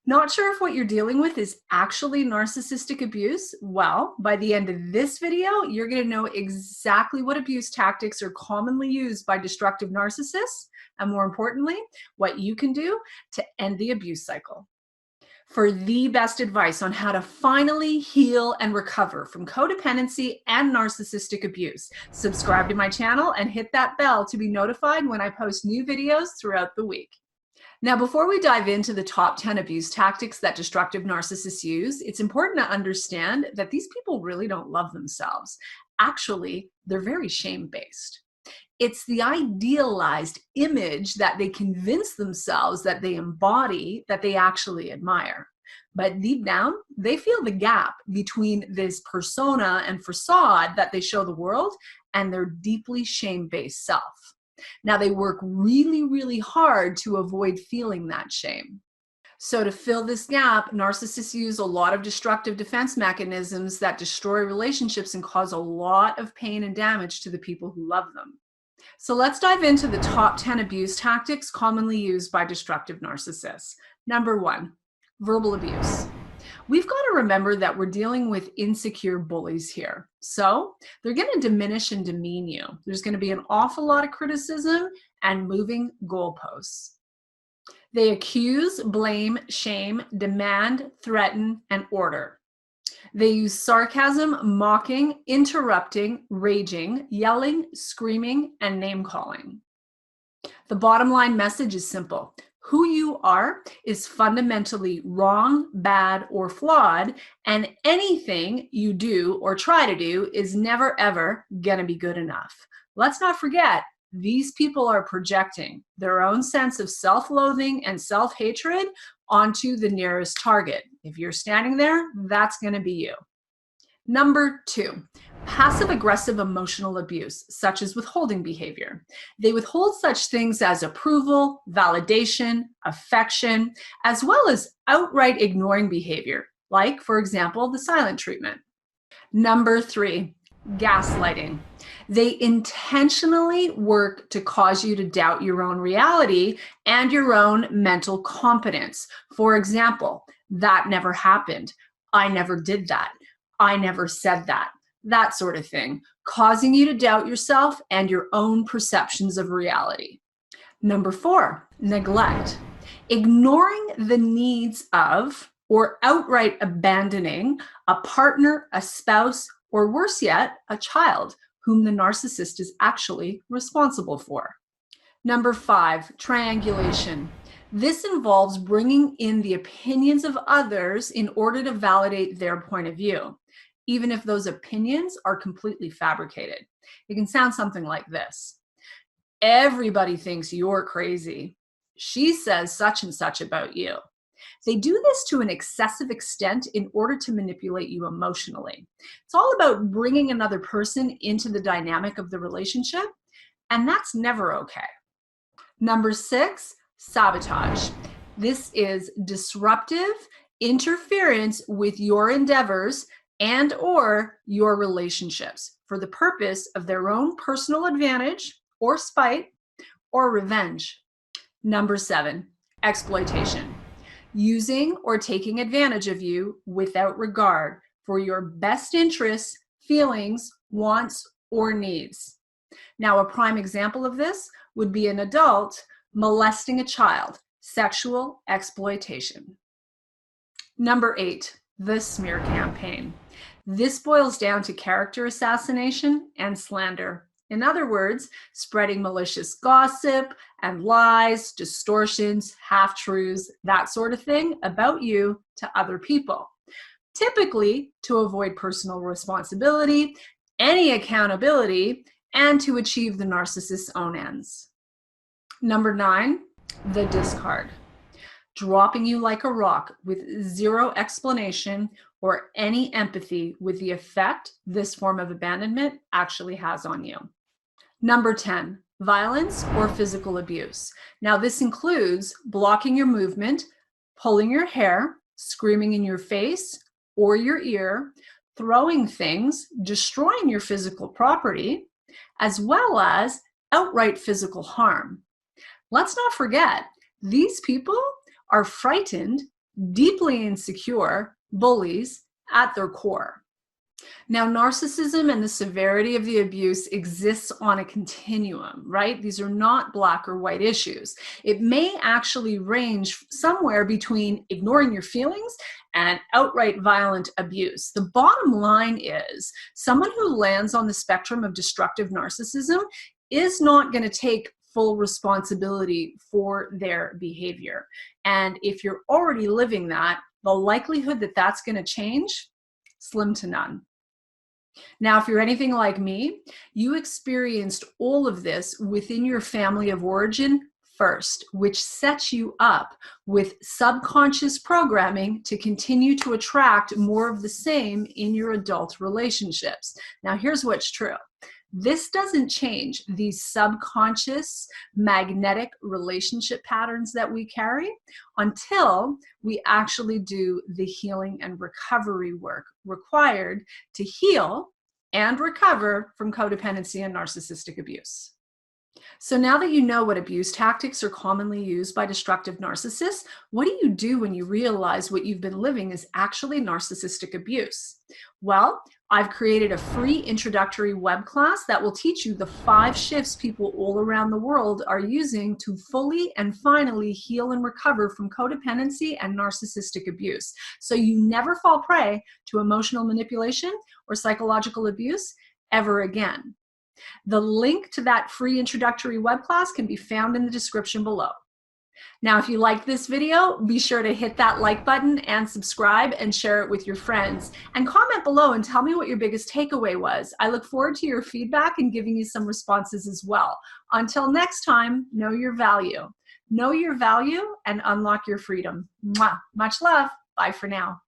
Not sure if what you're dealing with is actually narcissistic abuse? Well, by the end of this video, you're going to know exactly what abuse tactics are commonly used by destructive narcissists, and more importantly, what you can do to end the abuse cycle. For the best advice on how to finally heal and recover from codependency and narcissistic abuse, subscribe to my channel and hit that bell to be notified when I post new videos throughout the week. Now, before we dive into the top 10 abuse tactics that destructive narcissists use, it's important to understand that these people really don't love themselves. Actually, they're very shame-based. It's the idealized image that they convince themselves that they embody that they actually admire. But deep down, they feel the gap between this persona and facade that they show the world and their deeply shame-based self. Now, they work really, really hard to avoid feeling that shame. So to fill this gap, narcissists use a lot of destructive defense mechanisms that destroy relationships and cause a lot of pain and damage to the people who love them. So let's dive into the top 10 abuse tactics commonly used by destructive narcissists. Number 1, verbal abuse. We've got to remember that we're dealing with insecure bullies here. So they're going to diminish and demean you. There's going to be an awful lot of criticism and moving goalposts. They accuse, blame, shame, demand, threaten, and order. They use sarcasm, mocking, interrupting, raging, yelling, screaming, and name-calling. The bottom line message is simple. Who you are is fundamentally wrong, bad, or flawed, and anything you do or try to do is never, ever gonna be good enough. Let's not forget, these people are projecting their own sense of self-loathing and self-hatred onto the nearest target. If you're standing there, that's gonna be you. Number 2, passive-aggressive emotional abuse, such as withholding behavior. They withhold such things as approval, validation, affection, as well as outright ignoring behavior, like, for example, the silent treatment. Number 3, gaslighting. They intentionally work to cause you to doubt your own reality and your own mental competence. For example, that never happened. I never did that. I never said that. That sort of thing, causing you to doubt yourself and your own perceptions of reality. Number 4, neglect. Ignoring the needs of or outright abandoning a partner, a spouse, or worse yet, a child whom the narcissist is actually responsible for. Number 5, triangulation. This involves bringing in the opinions of others in order to validate their point of view, even if those opinions are completely fabricated. It can sound something like this. Everybody thinks you're crazy. She says such and such about you. They do this to an excessive extent in order to manipulate you emotionally. It's all about bringing another person into the dynamic of the relationship, and that's never okay. Number 6, sabotage. This is disruptive interference with your endeavors and or your relationships for the purpose of their own personal advantage or spite or revenge. Number 7, exploitation. Using or taking advantage of you without regard for your best interests, feelings, wants, or needs. Now, a prime example of this would be an adult molesting a child, sexual exploitation. Number 8, the smear campaign. This boils down to character assassination and slander. In other words, spreading malicious gossip and lies, distortions, half-truths, that sort of thing about you to other people, typically to avoid personal responsibility, any accountability, and to achieve the narcissist's own ends. Number 9, the discard. Dropping you like a rock with zero explanation or any empathy with the effect this form of abandonment actually has on you. Number 10, violence or physical abuse. Now, this includes blocking your movement, pulling your hair, screaming in your face or your ear, throwing things, destroying your physical property, as well as outright physical harm. Let's not forget, these people are frightened deeply insecure, bullies at their core. Now, narcissism and the severity of the abuse exists on a continuum, right? These are not black or white issues. It may actually range somewhere between ignoring your feelings and outright violent abuse. The bottom line is someone who lands on the spectrum of destructive narcissism is not going to take full responsibility for their behavior. And if you're already living that, the likelihood that that's going to change, slim to none. Now, if you're anything like me, you experienced all of this within your family of origin first, which sets you up with subconscious programming to continue to attract more of the same in your adult relationships. Now, here's what's true. This doesn't change these subconscious magnetic relationship patterns that we carry until we actually do the healing and recovery work required to heal and recover from codependency and narcissistic abuse. So now that you know what abuse tactics are commonly used by destructive narcissists, what do you do when you realize what you've been living is actually narcissistic abuse? Well, I've created a free introductory web class that will teach you the 5 shifts people all around the world are using to fully and finally heal and recover from codependency and narcissistic abuse, so you never fall prey to emotional manipulation or psychological abuse ever again. The link to that free introductory web class can be found in the description below. Now, if you like this video, be sure to hit that like button and subscribe and share it with your friends. And comment below and tell me what your biggest takeaway was. I look forward to your feedback and giving you some responses as well. Until next time, know your value. Know your value and unlock your freedom. Mwah. Much love. Bye for now.